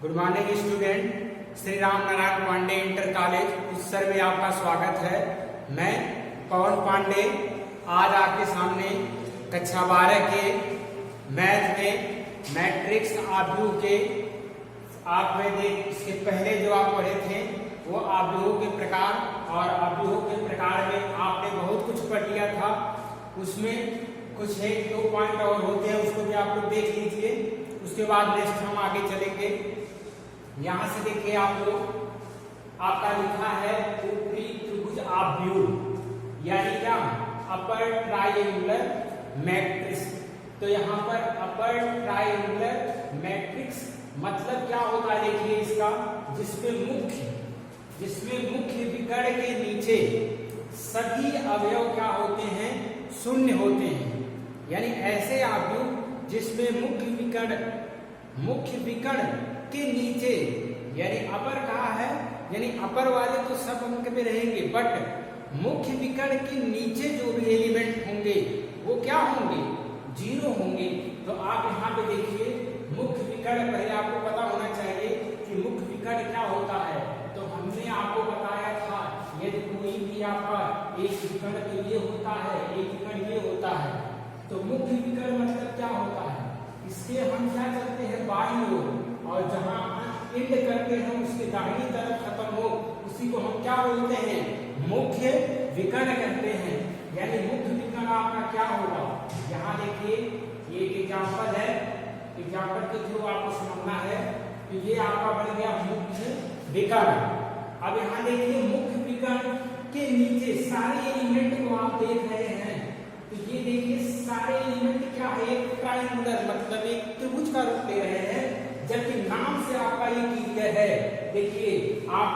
Good morning student. Shri Ram Narayan Pandey inter college उत्सर में आपका स्वागत है। मैं पवन पांडे आज आपके सामने कक्षा 12 के मैथ में मैट्रिक्स आव्यूह के आप में देख इसके पहले जो आप पढ़े थे वो आव्यूहों के प्रकार और आव्यूहों के प्रकार में आपने बहुत कुछ पढ़ लिया था। उसमें कुछ 1-2 पॉइंट और होते हैं, उसको भी आप लोग देख लीजिए। उसके बाद नेक्स्ट हम आगे चलेंगे। यहाँ से देखिए आप लोग आपका लिखा है ऊपरी त्रिभुज आव्यूह यानी क्या अपर ट्राइएंगुलर मैट्रिक्स। तो यहाँ पर अपर ट्राइएंगुलर मैट्रिक्स मतलब क्या होता है देखिए इसका, जिसमें मुख्य विकर्ण के नीचे सभी अवयव क्या होते हैं, शून्य होते हैं। यानी ऐसे आव्यूह जिसमें मुख्य विकर्ण के नीचे यानी अपर कहा है, यानी अपर वाले तो सब अंक में रहेंगे, बट मुख्य विकर्ण के नीचे जो भी एलिमेंट होंगे वो क्या होंगे, 0 होंगे। तो आप यहाँ पे देखिए मुख्य विकर्ण, पहले आपको पता होना चाहिए कि मुख्य विकर्ण क्या होता है। तो हमने आपको बताया था यदि कोई भी आपका एक विकर्ण तो ये होता है, एक विकर्ण ये होता है, तो मुख्य विकर्ण मतलब क्या होता है, इसके हम क्या करते हैं बाईं ओर, और जहां एंड करते हैं उसके दाहिनी तरफ खत्म हो उसी को हम क्या बोलते हैं, मुख्य विकर्ण कहते हैं। यानी मुख्य विकर्ण आपका क्या होगा, यहाँ देखिए ये एक एग्जाम्पल है, एग्जाम्पल के थ्रू आपको समझना है। तो ये आपका बन गया मुख्य विकर्ण। अब यहाँ देखिए मुख्य विकर्ण के नीचे सारे एलिमेंट को आप देख रहे हैं। तो ये देखिए सारे एलिमेंट क्या है, एक ट्रायंगुलर मतलब एक त्रिभुज का रूप ले रहे हैं, जबकि नाम से आपका ये क्लियर है। देखिए आप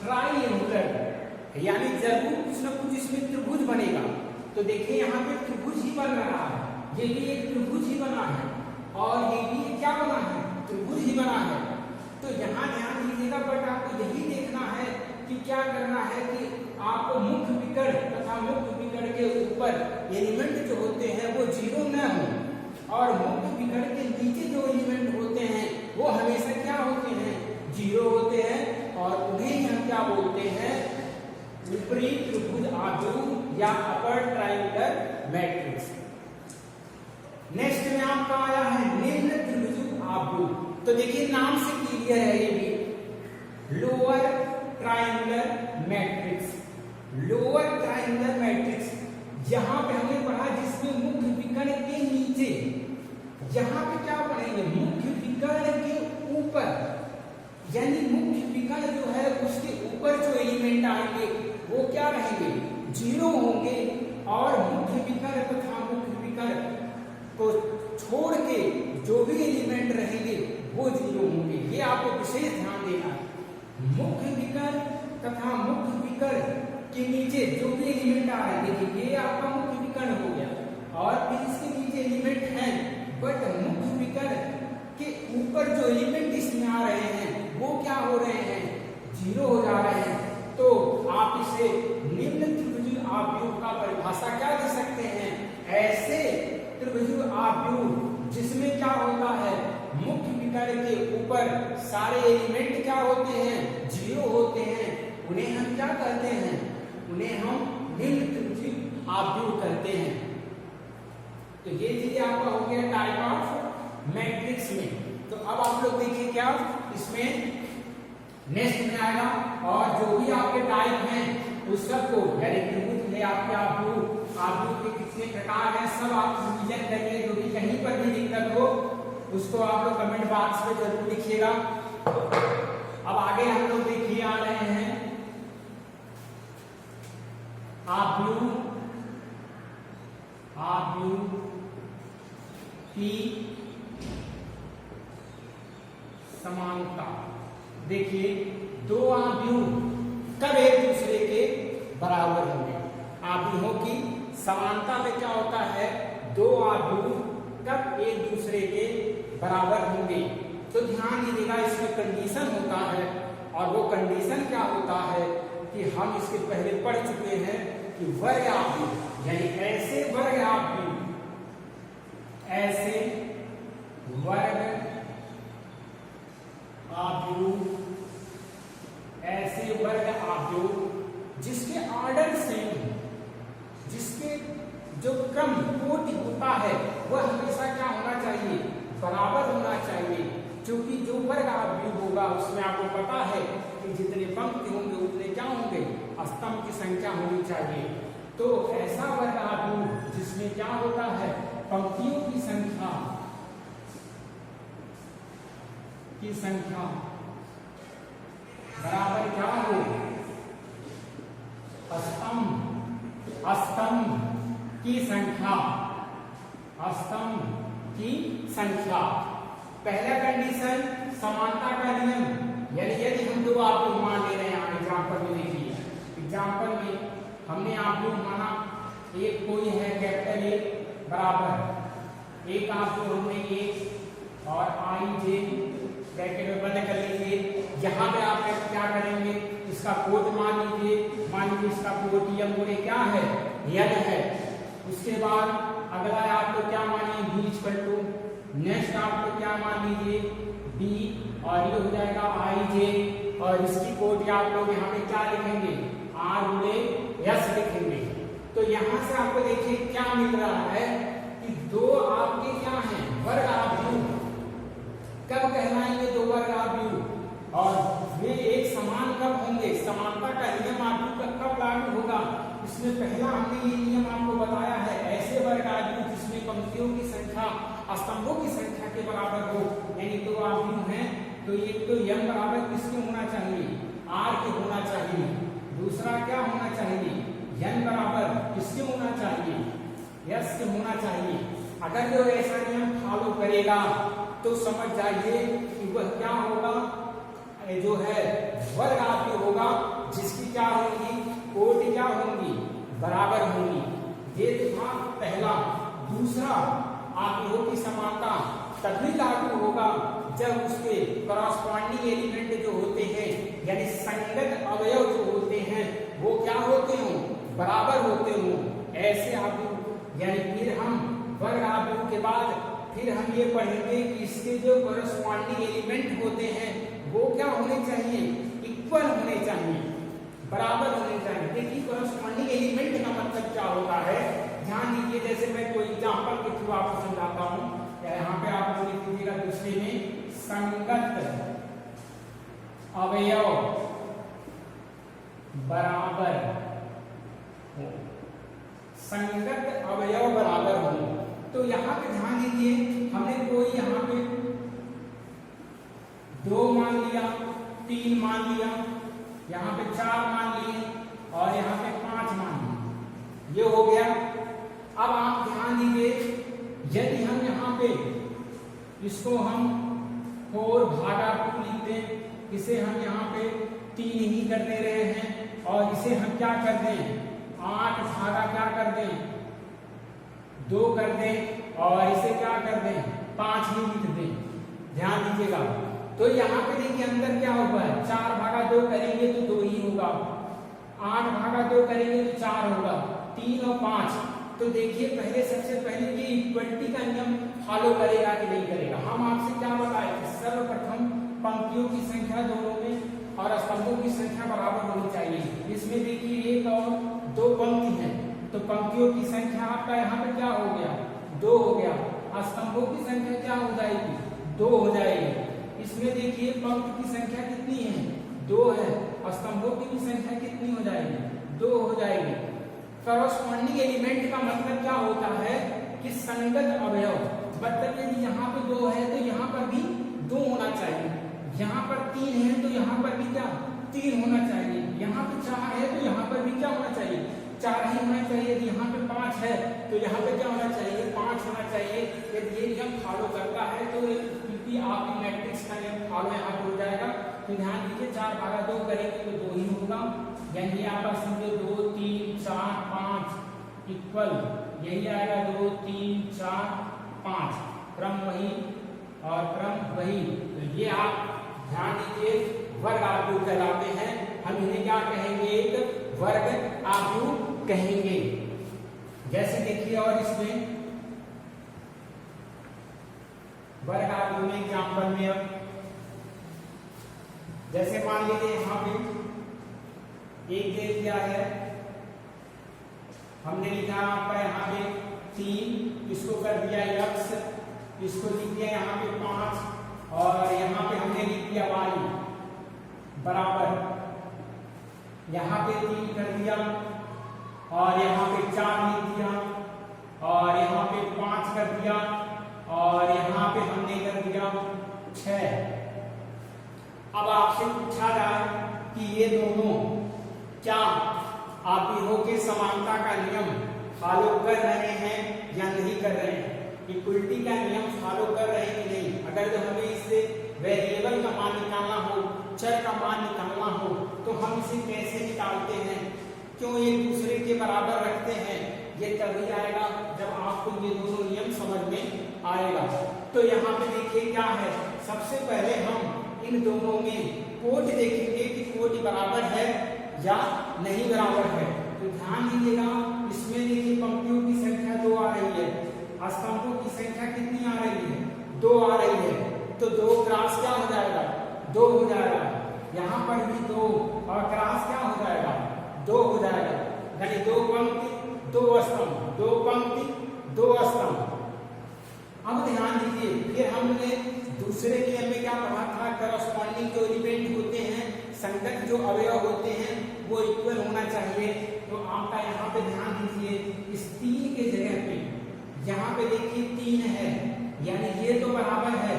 ट्रायंगुलर यानी जरूर कुछ ना कुछ इसमें त्रिभुज बनेगा। तो देखिए यहाँ पे त्रिभुज ही बन रहा है, ये भी एक त्रिभुज ही बना है और ये भी क्या बना है, त्रिभुज ही बना है। तो यहाँ ध्यान दीजिएगा, बट आपको यही देखना है कि क्या करना है कि आपको मुख्य विकर्ण तथा मुख्य विकर्ण के ऊपर एलिमेंट जो होते हैं वो 0 न हो, और मुख्य विकर्ण के नीचे जो एलिमेंट होते हैं वो हमेशा क्या होते हैं, 0 होते हैं, और उन्हें हम क्या बोलते हैं, ऊपरी त्रिभुज आव्यूह या अपर ट्रायंगुलर मैट्रिक्स। नेक्स्ट में आपका आया है निम्न त्रिभुज आव्यूह। तो देखिए नाम से क्लियर है, ये भी lower triangular matrix. Lower triangular matrix जहां पे हमने पढ़ा जिसमें मुख्य विकर्ण के नीचे, यहाँ पे क्या पढ़ेंगे, मुख्य विकर्ण के ऊपर, यानी मुख्य विकर्ण जो है उसके ऊपर जो एलिमेंट आएंगे वो क्या रहेंगे, 0 होंगे, और मुख्य विकर्ण तथा मुख्य विकर्ण को छोड़ के जो भी एलिमेंट रहेंगे वो 0 होंगे। ये आपको विशेष ध्यान देना है। मुख्य विकर्ण तथा मुख्य विकर्ण के नीचे जो भी एलिमेंट आ रहे हैं, देखिए ये आपका मुख्य विकर्ण हो गया, और फिर इसके नीचे एलिमेंट हैं, बट मुख्य विकर्ण के ऊपर जो एलिमेंट इसमें आ रहे हैं वो क्या हो रहे हैं, 0 हो जा रहे हैं। तो आप इसे निम्न त्रिभुज आव्यूह का परिभाषा क्या दे सकते हैं, ऐसे त्रिभुज आव्यूह जिसमें क्या होता है, मुख्य विकर्ण के ऊपर सारे एलिमेंट क्या होते हैं, 0 होते हैं, उन्हें हम क्या कहते हैं, उन्हें हम निम्न त्रिभुज आव्यूह कहते हैं। तो ये चीज आपका हो गया टाइप ऑफ मैट्रिक्स में। तो अब आप लोग देखिए क्या इसमें नेक्स्ट में आएगा, और जो भी आपके टाइप हैं उस सबको, यानी त्रिभुज है आपके आव्यूह के कितने प्रकार हैं सब आप रिवीजन करिए। जो भी कहीं पर भी दिक्कत हो उसको आप लोग कमेंट बॉक्स में जरूर लिखिएगा। अब आगे हम लोग देखिए आ रहे हैं आव्यूह की समानता। देखिए दो आव्यूह कब एक दूसरे के बराबर होंगे, आव्यूहों की समानता में क्या होता है, दो आव्यूह कब एक दूसरे के बराबर होंगे। तो ध्यान दीजिएगा इसमें कंडीशन होता है, और वो कंडीशन क्या होता है कि हम इसके पहले पढ़ चुके हैं कि वर्ग आव्यूह यानी ऐसे वर्ग आव्यूह, ऐसे वर्ग आव्यूह, ऐसे वर्ग आव्यूह जिसके ऑर्डर सेम, जिसके जो क्रम कोटि होता है वह हमेशा क्या होना चाहिए, बराबर होना चाहिए। क्योंकि जो वर्ग आव्यूह होगा उसमें आपको पता है कि जितने पंक्ति होंगे उतने क्या होंगे, स्तंभ की संख्या होनी चाहिए। तो ऐसा वर्ग आव्यूह जिसमें क्या होता है, पंक्तियों की संख्या बराबर क्या हो, स्तंभ की संख्या। पहला कंडीशन समानता का नियम, यानी यदि हम दो आव्यूह मान ले रहे हैं, एग्जाम्पल में देखिए, एग्जाम्पल में हमने आव्यूह माना एक कोई है कैपिटल ए बराबर एक आव्यूह हमने एक और आई जे ब्रैकेट में बंद कर लीजिए। यहाँ पे आप क्या करेंगे, इसका कोट मान लीजिए इसका कोट यम बोले क्या है, यन है। उसके बाद अगला आपको क्या मानिए, बी इक्वल टू, नेक्स्ट आपको क्या मान लीजिए, बी, और ये हो जाएगा आई जे, और इसकी कोट आप लोग यहाँ पे क्या लिखेंगे, आर बोले यस लिखेंगे। तो यहाँ से आपको देखिए क्या मिल रहा है कि दो आपके क्या हैं, वर्ग आव्यूह। कब कहलाएंगे दो वर्ग आव्यूह, और वे एक समान कब होंगे, समानता का नियम आव्यूह का कब लागू होगा। इसमें पहला हमने ये नियम आपको बताया है, ऐसे वर्ग आव्यूह जिसमें पंक्तियों की संख्या स्तंभों की संख्या के बराबर हो, यानी दो आव्यूह हैं तो एक तो यम बराबर किसके होना चाहिए, आर के होना चाहिए। दूसरा क्या होना चाहिए, यन बराबर किसके होना चाहिए, यस के होना चाहिए। अगर जो ऐसा नियम फॉलो करेगा तो समझ जाइए कि वह क्या होगा, जो है वर्ग आव्यूह होगा जिसकी क्या होगी, कोटि क्या होंगी, बराबर होंगी। ये तो था पहला। दूसरा, आव्यूहों की समानता तभी लागू होगा जब उसके करस्पॉन्डिंग एलिमेंट जो होते हैं, यानी संगत अवयव जो होते हैं वो क्या होते हों, बराबर होते हों। ऐसे आव्यूह, यानी फिर हम वर्ग आव्यूह के बाद फिर हम ये पढ़ेंगे कि इसके जो करस्पॉन्डिंग एलिमेंट होते हैं वो क्या होने चाहिए, इक्वल होने चाहिए, बराबर होने चाहिए। देखिए करस्पॉन्डिंग एलिमेंट का मतलब क्या होता है, ध्यान दीजिए। जैसे मैं कोई एग्जांपल के थ्रू आपको समझाता हूँ, यहाँ पे आप लिख दीजिएगा दूसरे में, संगत अवयव बराबर हो, संगत अवयव बराबर हो। तो यहाँ पे ध्यान दीजिए, हमने कोई यहाँ पे 2 मान लिया, 3 मान लिया, यहाँ पे 4 मान लिए और यहाँ पे 5 मान लिए, ये हो गया। अब आप ध्यान दीजिए, यदि हम यहाँ पे इसको हम 4 भागा 2 लिखते हैं, इसे हम यहाँ पे 3 ही कर दे रहे हैं, और इसे हम क्या कर दें, 8 भागा क्या कर दें, 2 कर दें, और इसे क्या कर दें, 5 ही लिख दें। ध्यान दीजिएगा। तो यहाँ पे देखिए अंदर क्या होगा, 4 भागा 2 करेंगे तो 2 ही होगा, 8 भागा 2 करेंगे तो 4 होगा, 3 और 5। तो देखिए पहले सबसे पहले ये इक्वलिटी का नियम फॉलो करेगा कि नहीं करेगा। हम आपसे क्या बताए कि सर्वप्रथम पंक्तियों की संख्या दोनों में और स्तंभों की संख्या बराबर होनी चाहिए। इसमें देखिए 1 और 2 पंक्ति है, तो पंक्तियों की संख्या आपका यहाँ पे क्या हो गया, 2 हो गया, और स्तंभों की संख्या क्या हो जाएगी, 2 हो जाएगी। इसमें देखिए पंक्ति की संख्या कितनी है, 2 है, और स्तंभों की भी संख्या कितनी हो जाएगी, 2 हो जाएगी। करस्पॉन्डिंग एलिमेंट का मतलब क्या होता है कि संगत अवयव, मतलब यदि यहाँ पे 2 है तो यहाँ पर भी 2 होना चाहिए, यहाँ पर 3 है तो यहाँ पर भी क्या 3 होना चाहिए, यहाँ पे 4 है तो यहाँ पर भी क्या होना चाहिए, 4 ही होना चाहिए। यदि यहाँ पे 5 है तो यहाँ पे क्या होना चाहिए, 5 होना चाहिए। यदि ये नियम फॉलो करता है तो क्योंकि आपकी मैट्रिक्स का नियम फॉलो यहाँ पे हो जाएगा। तो ध्यान दीजिए 4 भागा 2 करेंगे तो 2 ही होगा, यानी आप समझो 2 3 4 5 इक्वल, यही आएगा 2 3 4 5, क्रम वही और क्रम वही। तो ये आप ध्यान दीजिए वर्ग आव्यूह कहलाते हैं। हम इन्हें क्या कहेंगे, एक वर्ग आव्यूह कहेंगे। जैसे देखिए और इसमें वर्ग आव्यूह में एग्जाम्पल में अब जैसे मान लीजिए यहाँ पे एक दे दिया है, हमने लिखा आपका यहाँ पे 3, इसको कर दिया x, इसको लिख दिया यहाँ पे 5 और यहाँ पे हमने लिख दिया y बराबर, यहाँ पे 3 कर दिया और यहाँ पे 4 लिख दिया और यहाँ पे 5 कर दिया और यहाँ पे हमने कर दिया 6। अब आपसे पूछा जाए कि ये दोनों क्या आप विभव के समानता का नियम फॉलो कर रहे हैं या नहीं कर रहे हैं, इक्वलिटी का नियम फॉलो कर रहे हैं कि नहीं। अगर जो हमें इससे वेरिएबल का मान निकालना हो, चर का मान निकालना हो, तो हम इसे कैसे निकालते हैं, क्यों एक दूसरे के बराबर रखते हैं, ये तभी आएगा जब आपको ये दोनों नियम समझ में आएगा। तो यहाँ पे देखिए क्या है, सबसे पहले हम इन दोनों में कोट देखेंगे कि कोट बराबर है या नहीं बराबर है। तो ध्यान दीजिएगा, इसमें देखिए पंक्तियों की संख्या 2 आ रही है, स्तंभों की संख्या कितनी आ रही है, 2 आ रही है। तो 2 क्रॉस क्या हो जाएगा, 2 हो जाएगा। यहाँ पर भी 2 और क्रॉस क्या हो जाएगा, 2 हो जाएगा। यानी 2 पंक्ति 2 स्तंभ, 2 पंक्ति 2 स्तंभ। अब ध्यान दीजिए, फिर हमने दूसरे नियम में क्या पढ़ा था, करस्पॉन्डिंग जो एलिमेंट होते हैं, संगत जो अवयव होते हैं वो इक्वल होना चाहिए। तो आपका यहाँ पे ध्यान दीजिए, इस 3 के जगह पे यहाँ पे देखिए 3 है, यानी ये तो बराबर है।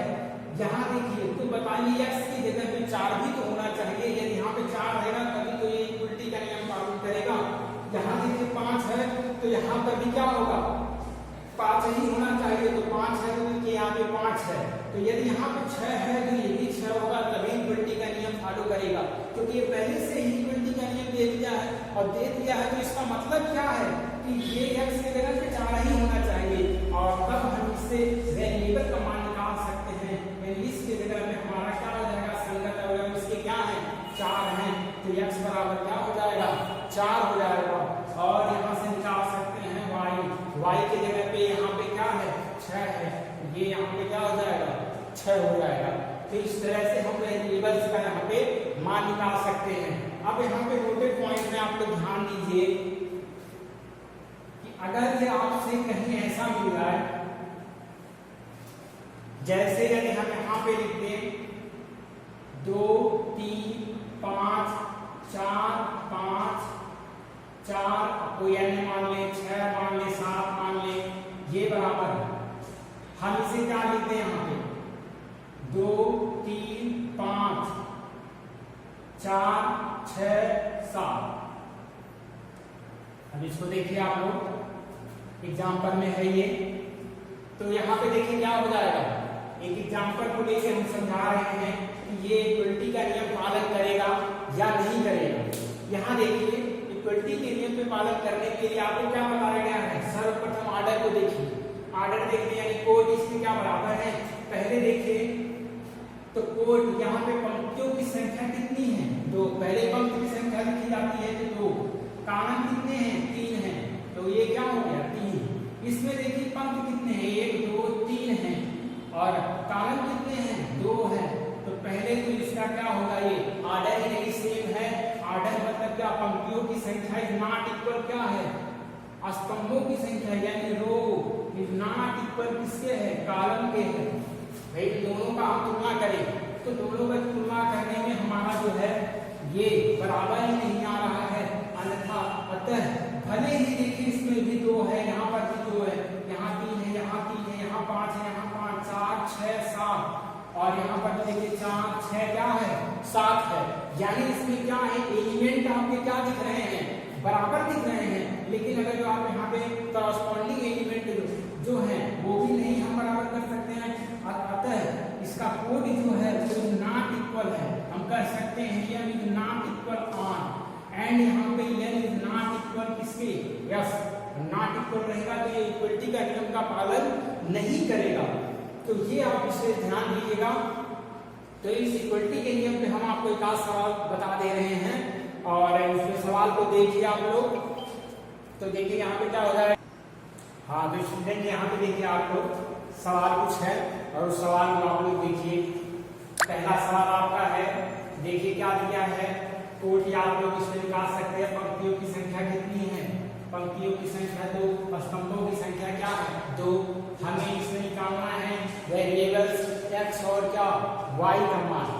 यहाँ देखिए तो बताइए x की जगह पे 4 भी तो होना चाहिए, यदि यहाँ पे 4 रहेगा तभी तो ये इक्वलिटी का नियम पालन करेगा। यहाँ देखिए 5 है तो यहाँ पर भी क्या होगा, 5 ही होना चाहिए। तो 5 है तो देखिए यहाँ पे 5 है, तो यदि यहाँ पे 6 है तो ये भी 6 होगा, तभी इक्वलिटी का नियम फॉलो करेगा। क्योंकि ये पहले से ही इक्वलिटी का नियम दे दिया है, और दे दिया है तो इसका मतलब क्या है कि ये x की जगह पे 4 ही होना चाहिए, और तब हम इससे वेरिएबल का मान निकाल सकते हैं। यानी इसके जगह में हमारा क्या हो जाएगा, संगत अवयव इसके क्या है, 4 हैं, तो x बराबर क्या हो जाएगा, 4 हो जाएगा। और यहाँ से निकाल सकते हैं y की जगह पे यहाँ पे क्या है, 6 है, ये यहाँ पे क्या हो जाएगा, 6 हो जाएगा। तो इस तरह से हम वेरिएबल्स का यहाँ पे मान निकाल सकते हैं। अब यहाँ पे नोटेड पॉइंट में आप लोग ध्यान दीजिए कि अगर ये आपसे कहीं ऐसा मिल रहा है, जैसे यदि हम यहाँ पे लिख दें 2 3 5 4 5 4, कोई अन्य मान ले, 6 मान ले, 7 मान ले, ये बराबर है। हम इसे क्या लिखते हैं यहाँ पे 2 3 5 4 6 7। अब इसको देखिए आप लोग, एग्जाम्पल में है ये, तो यहाँ पे देखिए क्या हो जाएगा, एक एग्जाम्पल को लेकर हम समझा रहे हैं कि ये इक्वलिटी का नियम पालन करेगा या नहीं करेगा। यहाँ देखिए इक्वलिटी के नियम पे पालन करने के लिए आपको क्या बताया गया है, सर्वप्रथम आर्डर को देखिए, आर्डर देखिए यानी कोड इसके क्या बराबर है। पहले देखिए तो कोड यहाँ पे पंक्तियों की संख्या कितनी है, 2, पहले पंक्ति की संख्या लिखी जाती है तो 2, कालन कितने हैं, 3 हैं, तो ये क्या हो गया 3। इसमें देखिए पंक्ति कितने हैं, 1 2 3 हैं, और कालन कितने हैं, 2 हैं। तो पहले तो इसका क्या होगा, ये आर्डर ही नहीं सेम है। आर्डर मतलब क्या, पंक्तियों की संख्या इज नॉट इक्वल क्या है, स्तंभों की संख्या यानी रो इज नॉट इक्वल किसके है, कॉलम के है। भाई दोनों का हम तुलना करें तो दोनों का तुलना करने में हमारा जो है ये बराबर ही नहीं आ रहा है, अन्यथा अतः भले ही देखिए इसमें भी 2 है, यहाँ पर भी 2 है, यहाँ 3 है, यहाँ 3 है, यहाँ 5 है, यहाँ 5 4 6 7, और यहाँ पर देखिए 4 6 क्या है, 7 है। यानी इसमें क्या है, एलिमेंट आपके क्या दिख रहे हैं, बराबर दिख रहे हैं। लेकिन अगर जो आप यहाँ पे करस्पॉन्डिंग एलिमेंट जो है वो भी नहीं हम बराबर कर सकते हैं, अतः इसका कोड जो है वो नॉट इक्वल है। हम कह सकते हैं n is not equal on, and यहाँ पे n इज नॉट इक्वल किसके, यस, नॉट इक्वल रहेगा तो ये इक्वलिटी का नियम का पालन नहीं करेगा। तो ये आप इसे ध्यान दीजिएगा। तो इस इक्वलिटी के नियम पे हम आपको एक आध सवाल बता दे रहे हैं, और इसके सवाल को देखिए आप लोग। तो देखिए यहाँ पे क्या हो रहा है, हाँ तो स्टूडेंट यहाँ पे देखिए आप लोग सवाल कुछ है, और उस सवाल को आप लोग देखिए। पहला सवाल आपका है देखिए क्या दिया है, कोटि आप लोग इसमें निकाल सकते हैं। पंक्तियों की संख्या कितनी है, पंक्तियों की संख्या 2, स्तंभों की संख्या क्या है 2। हमें इसमें निकालना है वेरिएबल्स x और क्या y का मान,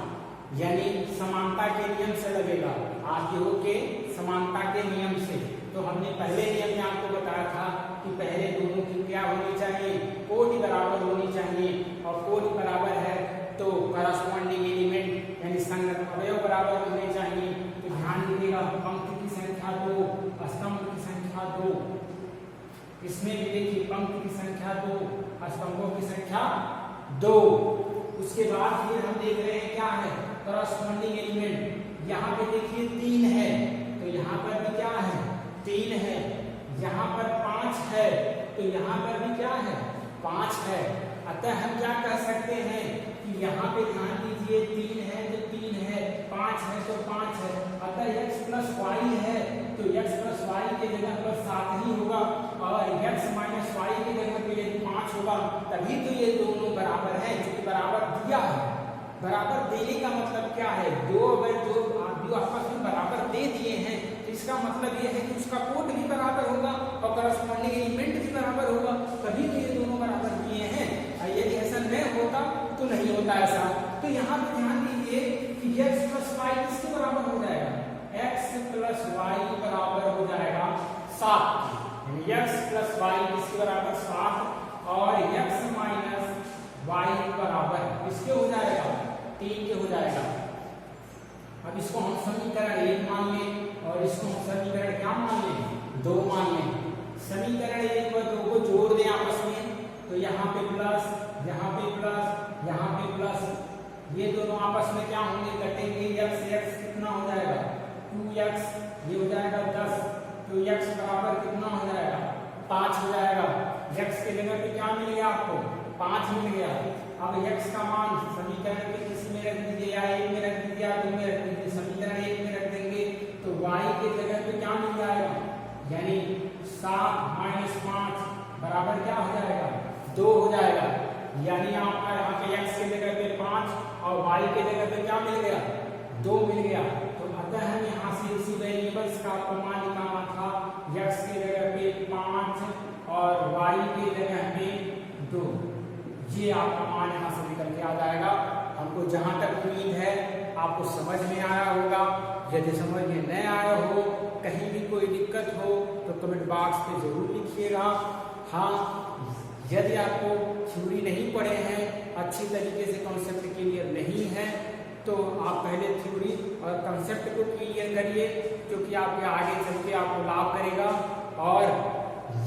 यानी समानता के नियम से लगेगा, आव्यूहों के समानता के नियम से। तो हमने पहले नियम में आपको बताया था कि पहले दोनों की क्या होनी चाहिए, कोटि बराबर होनी चाहिए, और कोटि बराबर है तो करस्पॉन्डिंग एलिमेंट यानी संगत अवयव बराबर होने चाहिए। तो ध्यान दीजिएगा, पंक्ति की संख्या 2, स्तंभ की संख्या 2, इसमें भी देखिए पंक्ति की संख्या 2, स्तंभों की संख्या 2। उसके बाद फिर हम देख रहे हैं क्या है, करस्पॉन्डिंग एलिमेंट। यहाँ पे देखिए 3 है, तो यहाँ पर भी क्या है 3 है, यहाँ पर 5 है, तो यहाँ पर भी क्या है 5 है। अतः हम क्या कह सकते हैं कि यहाँ पे ध्यान दीजिए 3 है तो 3 है, 5 है तो 5 है, अतः x प्लस वाई है तो x प्लस वाई के जगह पर 7 ही होगा, और x माइनस वाई की जगह पे यदि 5 होगा तभी तो ये दोनों बराबर है, जो बराबर दिया है। बराबर देने का मतलब क्या है, दो अगर जो आपस में बराबर दे दिए हैं तो इसका मतलब ये है कि उसका कोट भी बराबर होगा और करस्पॉन्डिंग एलिमेंट भी बराबर होगा, तभी तो ये दोनों बराबर दिए हैं। यदि ऐसा नहीं होता तो नहीं होता ऐसा। तो यहाँ पे ध्यान दीजिए कि x प्लस वाई किसके बराबर हो जाएगा, x प्लस वाई बराबर हो जाएगा 7, x प्लस वाई किसके बराबर 7, और x माइनस वाई बराबर किसके हो जाएगा 3 के हो जाएगा। अब इसको हम समीकरण 1 मान लें और इसको हम समीकरण क्या मान लें 2 मान लें। समीकरण 1 और 2 को जोड़ दें आपस में, तो यहाँ पे प्लस, यहाँ पे प्लस, यहाँ पे प्लस, ये दोनों आपस में क्या होंगे कटेंगे, x कितना हो जाएगा 2x, ये हो जाएगा 10, तो x बराबर कितना हो जाएगा 5 हो जाएगा। x के जगह पे क्या मिल गया आपको 5 मिल गया। अब x का मान समीकरण के किसी में रख दीजिए, या 1 में रख दीजिए या 2 में रख दीजिए। समीकरण 1 में रख देंगे तो y के जगह पे क्या मिल जाएगा, यानी 7 माइनस 5 बराबर क्या हो जाएगा 2 हो जाएगा। यानी आपका यहाँ पे x के जगह पे 5 और y के जगह पे क्या मिल गया 2 मिल गया। तो अतः हम यहाँ से इसी वेरिएबल्स का आपको मान निकालना था, x के जगह पे 5 और y के जगह पे 2, ये आपका मान यहाँ से निकल के आ जाएगा। हमको जहाँ तक उम्मीद है आपको समझ में आया होगा। यदि समझ में नहीं आया हो, कहीं भी कोई दिक्कत हो तो कमेंट बॉक्स पे जरूर लिखिएगा। हाँ, यदि आपको थ्योरी नहीं पढ़े हैं, अच्छी तरीके से कॉन्सेप्ट क्लियर नहीं है, तो आप पहले थ्योरी और कॉन्सेप्ट को क्लियर करिए, क्योंकि आपके आगे चल के आपको लाभ करेगा। और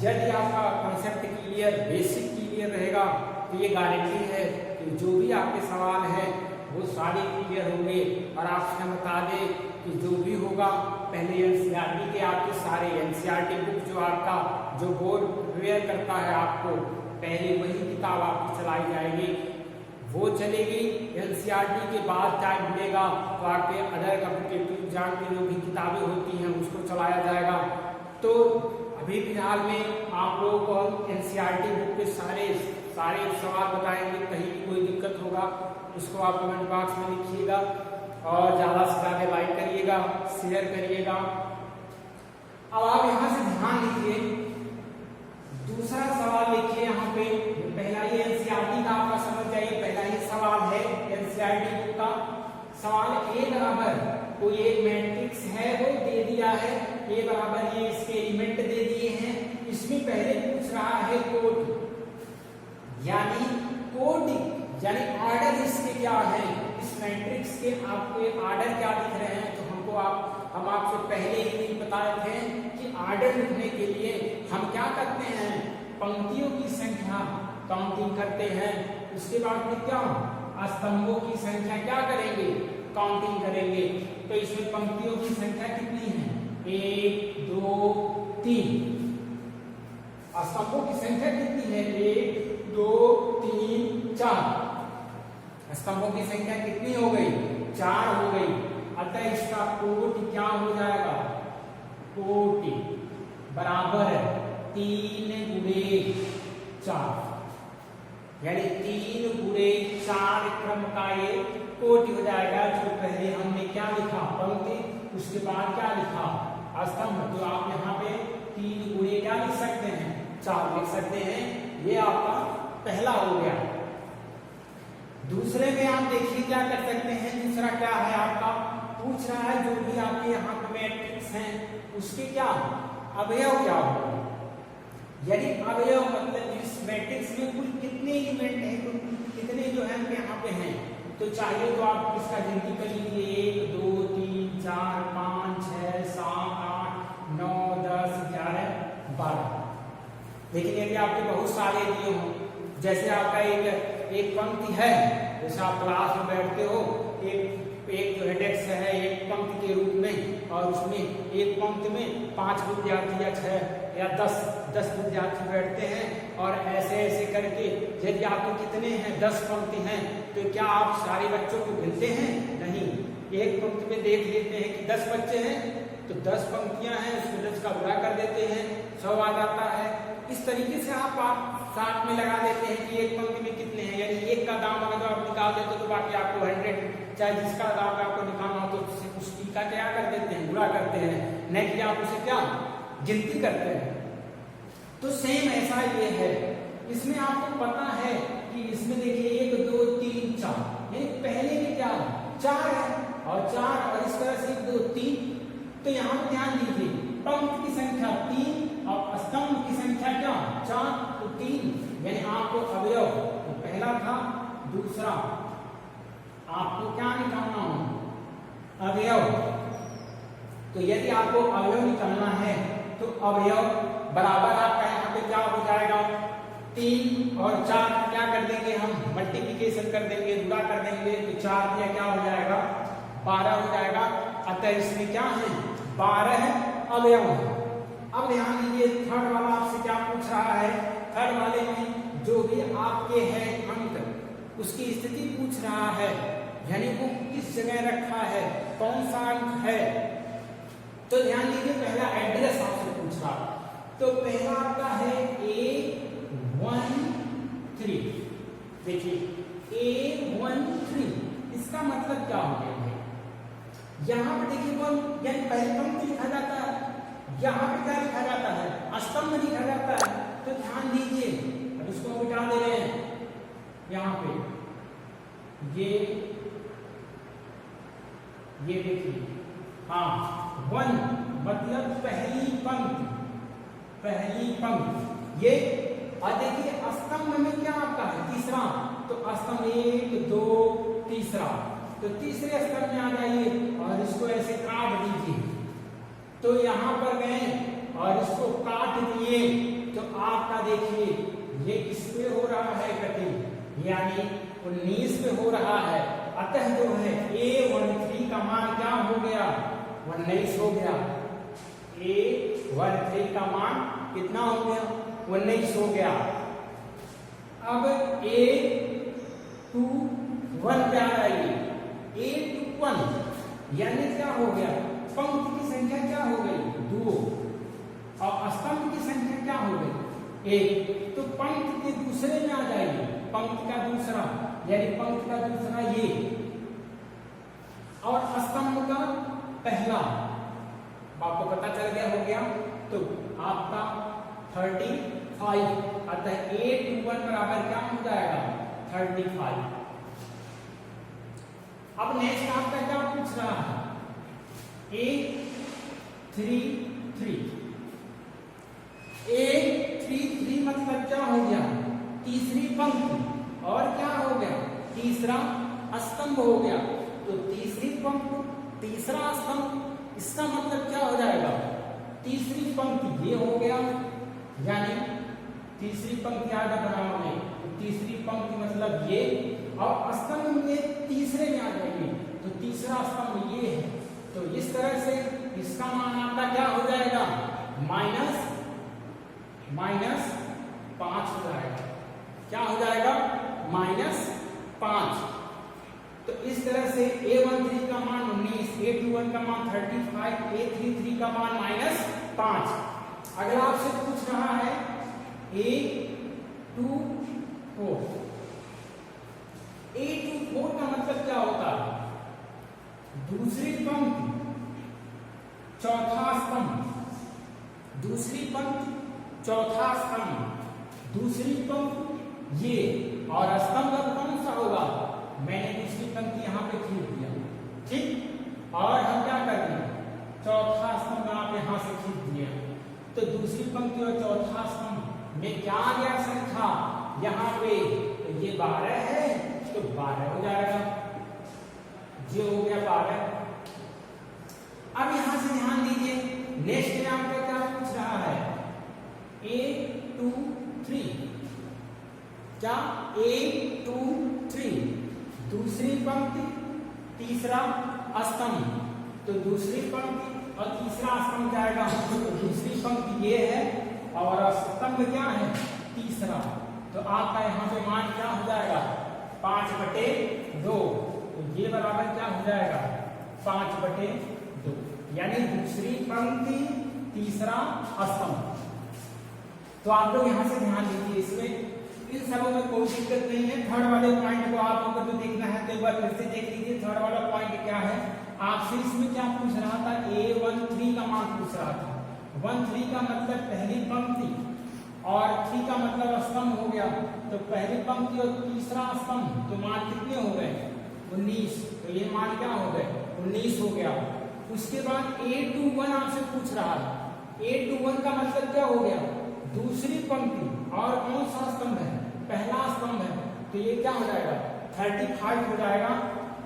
यदि आपका कॉन्सेप्ट क्लियर, बेसिक क्लियर रहेगा तो ये गारंटी है कि जो भी आपके सवाल हैं वो सारे क्लियर होंगे। और आपसे बता दें कि जो भी होगा पहले एनसीईआरटी के आपके सारे एनसीईआरटी बुक जो आपका जो बोर्ड प्रिपेयर करता है आपको, पहले वही किताब आपकी चलाई जाएगी, वो चलेगी। एनसीईआरटी के बाद टाइम मिलेगा तो आपके अदर कॉम्पिटिटिव एग्जाम की जो भी किताबें होती हैं उसको चलाया जाएगा। तो अभी फिलहाल में आप लोगों को हम एनसीईआरटी बुक के सारे सवाल बताएंगे। कहीं भी कोई दिक्कत होगा उसको आप कमेंट बॉक्स में लिखिएगा, और ज़्यादा से ज़्यादा लाइक करिएगा, शेयर करिएगा। अब आप यहाँ से ध्यान दीजिए, दूसरा सवाल लिखिए यहाँ पे। पहला ये एनसीईआरटी का आपका समझ जाइए, पहला ही सवाल है एनसीईआरटी बुक का। सवाल ए बराबर कोई एक मैट्रिक्स है वो दे दिया है, ए बराबर ये इसके एलिमेंट दे दिए हैं। इसमें पहले पूछ रहा है कोटि, यानी कोटि यानी ऑर्डर इसके क्या है, इस मैट्रिक्स के आपको एक ऑर्डर क्या दिख रहे हैं। तो हम आपसे पहले ही बताए थे कि ऑर्डर लिखने के लिए हम क्या करते हैं, पंक्तियों की संख्या काउंटिंग करते हैं। उसके बाद में क्या स्तंभों की संख्या क्या करेंगे, काउंटिंग करेंगे। तो इसमें पंक्तियों की संख्या कितनी है 1 2 3, स्तंभों की संख्या कितनी है 1 2 3 4। स्तंभों की संख्या कितनी हो गई 4 हो गई। अतः इसका कोटि क्या हो जाएगा, कोटि बराबर 3 गुणे 4, यानी 3 गुणे 4 क्रम का ये कोटि हो जाएगा। जो पहले हमने क्या लिखा पंक्ति, उसके बाद क्या लिखा स्तंभ, तो आप यहाँ पे 3 गुणे क्या लिख सकते हैं 4 लिख सकते हैं। ये आपका पहला हो गया। दूसरे में आप देखिए क्या कर सकते हैं। दूसरा क्या है आपका, पूछ रहा है जो भी आपके यहाँ पे मैट्रिक्स हैं उसके क्या अवयव क्या होगा। यदि अवयव मतलब इस मैट्रिक्स में कुल कितने एलिमेंट हैं, कुल कितने जो है यहाँ पे हैं, तो चाहिए तो आप इसका गिनती कर लीजिए 1 2 3 4 5 6 7 8 9 10 11 12। लेकिन यदि आपके बहुत सारे दिए हों, जैसे आपका एक पंक्ति है, जैसे आप क्लास में बैठते हो, एक जो है डेस्क है एक पंक्ति के रूप में, और उसमें एक पंक्ति में 5 विद्यार्थी या 6 या 10 विद्यार्थी बैठते हैं, और ऐसे ऐसे करके यदि आपको कितने हैं 10 पंक्ति हैं, तो क्या आप सारे बच्चों को गिनते हैं? नहीं। एक पंक्ति में देख लेते हैं कि 10 बच्चे हैं, तो 10 पंक्तियां हैं, उसमें 10 का गुणा कर देते हैं, 100 आ जाता है। इस तरीके से आप साथ में लगा देते हैं कि एक पंक्ति में कितने हैं, यानी एक का दाम अगर आप निकाल देते तो बाकी आपको 100, चाहे जिसका दाम आपको निकालना हो तो उसकी का क्या कर देते हैं गुणा करते हैं, नहीं कि आप उसे क्या गिनती करते हैं। तो सेम ऐसा ये है, इसमें आपको पता है कि इसमें देखिए 1 2 3 4, यानी पहले में क्या 4 है और 4 और इस तरह से 1 2 3। तो यहाँ ध्यान दीजिए पंक्ति की संख्या 3 और स्तंभ की संख्या क्या 4, तो 3, यानी आपको अवयव तो पहला था, दूसरा आपको क्या निकालना हो अवयव। तो यदि आपको अवयव निकालना है तो अवयव बराबर आपका यहाँ पे क्या हो जाएगा 3 और 4 क्या कर देंगे हम मल्टीप्लिकेशन कर देंगे, गुणा कर देंगे, तो 4 दिया क्या हो जाएगा 12 हो जाएगा। अतः इसमें क्या है 12 अवयव। अब ध्यान दीजिए थर्ड वाला आपसे क्या पूछ रहा है। थर्ड वाले में जो भी आपके हैं अंक उसकी स्थिति पूछ रहा है, यानी वो किस जगह रखा है, कौन सा अंक है। तो ध्यान दीजिए पहला एड्रेस आपसे पूछ रहा, तो पहला आपका है A13। देखिए A13 इसका मतलब क्या हो गया है, यहाँ पे देखिए वो यानी पहले पंक्ति लिखा जाता है, यहाँ पे क्या लिखा जाता है स्तंभ लिखा जाता है। तो ध्यान दीजिए अब इसको हम मिटा दे रहे हैं, यहाँ पे ये देखिए हाँ 1 मतलब पहली पंक्ति ये। और देखिए स्तंभ में क्या आपका है तीसरा, तो स्तंभ 1 2 तीसरा, तो तीसरे स्तंभ में आ जाइए और इसको ऐसे काट दीजिए। तो यहाँ पर गए और इसको काट दिए, तो आपका देखिए ये किस पे हो रहा है कटिंग, यानी 19 पे हो रहा है। अतः जो है A13 का मान क्या हो गया 19 हो गया। A13 का मान कितना हो गया 19 हो गया। अब A21 पे आ जाइए, A21 यानी क्या हो गया पंक्ति की संख्या क्या हो गई 2 और स्तंभ की संख्या क्या हो गई 1। तो पंक्ति के दूसरे में आ जाइए, पंक्ति का दूसरा यानी पंक्ति का दूसरा ये और स्तंभ का पहला, आपको पता चल गया हो गया। तो आपका 35, अतः A21 बराबर क्या हो जाएगा 35। अब नेक्स्ट आपका क्या पूछ रहा है A33 मतलब क्या हो गया तीसरी पंक्ति और क्या हो गया तीसरा स्तंभ हो गया। तो तीसरी पंक्ति तीसरा स्तंभ, इसका मतलब क्या हो जाएगा तीसरी पंक्ति ये हो गया, यानी तीसरी पंक्ति आगे बनाओगे तो तीसरी पंक्ति मतलब ये, और स्तंभ में तीसरे में आ जाएगी तो तीसरा स्तंभ ये है। तो इस तरह से इसका मान आपका क्या हो जाएगा -5 हो जाएगा। क्या हो जाएगा -5। तो इस तरह से A13 का मान 19, A21 का मान 35, A33 का मान -5। अगर आपसे पूछ रहा है A24 A to 4 का मतलब क्या होता है? दूसरी पंक्ति चौथा स्तंभ, दूसरी पंक्ति चौथा स्तंभ, दूसरी पंक्ति ये, और स्तंभ अब कौन सा होगा? मैंने दूसरी पंक्ति यहाँ पे खींच दिया, ठीक, और हम क्या कर दिए? चौथा स्तंभ आप यहाँ से खींच दिए। तो दूसरी पंक्ति और चौथा स्तंभ में क्या आ गया संख्या यहाँ पे? तो ये 12 है, तो 12 हो जाएगा, ये हो गया 12। अब यहां से ध्यान दीजिए, नेक्स्ट में आपका क्या पूछ रहा है? A 2 3, क्या? A 2 3, दूसरी पंक्ति तीसरा स्तंभ, तो दूसरी पंक्ति और तीसरा स्तंभ जाएगा। तो दूसरी पंक्ति ये है और स्तंभ क्या है? तीसरा। तो आपका यहाँ पे मान क्या हो जाएगा? 5/2, तो ये बराबर क्या हो जाएगा? 5/2, यानी दूसरी पंक्ति तीसरा स्तंभ। तो आप लोग यहाँ से ध्यान दीजिए, इसमें इन सबों में कोई दिक्कत नहीं है। थर्ड वाले पॉइंट को आप लोगों को जो देखना है तो एक बार फिर से देख लीजिए। थर्ड वाला पॉइंट क्या है? आपसे इसमें क्या पूछ रहा था? A13 का मान पूछ रहा था। 13 का मतलब पहली पंक्ति और 3 का मतलब स्तंभ हो गया। तो पहली पंक्ति और तीसरा स्तंभ, तो मान कितने हो गए? 19। तो ये मान क्या हो गए? 19 हो गया। उसके बाद A21 आपसे पूछ रहा है। A21 का मतलब क्या हो गया? दूसरी पंक्ति और कौन सा स्तंभ है? पहला स्तंभ है। तो ये क्या हो जाएगा? 35 हो जाएगा।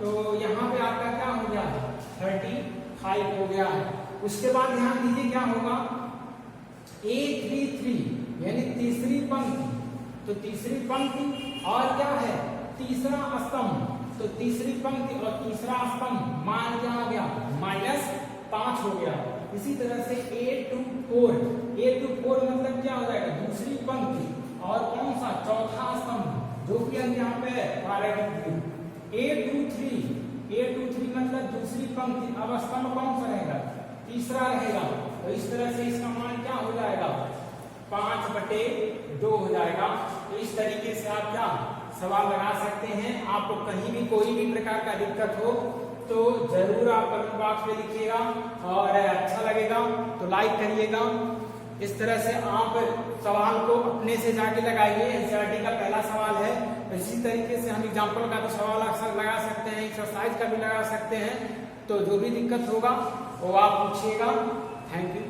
तो यहाँ पे आपका क्या हो गया? 35 हो गया है। उसके बाद ध्यान दीजिए क्या होगा? A33 यानी तीसरी पंक्ति, तो तीसरी पंक्ति और क्या है? तीसरा स्तंभ, तो तीसरी पंक्ति और तीसरा स्तंभ मान क्या आ गया? -5 हो गया। इसी तरह से A24 मतलब क्या हो जाएगा? दूसरी पंक्ति और कौन सा? चौथा स्तंभ, जो कि हम यहाँ पे A23 मतलब दूसरी पंक्ति, अब स्तंभ कौन सा रहेगा? तीसरा रहेगा। तो इस तरह से इसका मान क्या हो जाएगा? 5/2 हो जाएगा। तो इस तरीके से आप क्या सवाल लगा सकते हैं। आपको कहीं भी कोई भी प्रकार का दिक्कत हो तो जरूर आप कमेंट बॉक्स में लिखिएगा, और अच्छा लगेगा तो लाइक करिएगा। इस तरह से आप सवाल को अपने से जाके लगाइए। एनसीईआरटी का पहला सवाल है। इसी तरीके से हम एग्जाम्पल का भी सवाल अक्सर लगा सकते हैं, एक्सरसाइज का भी लगा सकते हैं। तो जो भी दिक्कत होगा वो आप पूछिएगा। Thank you.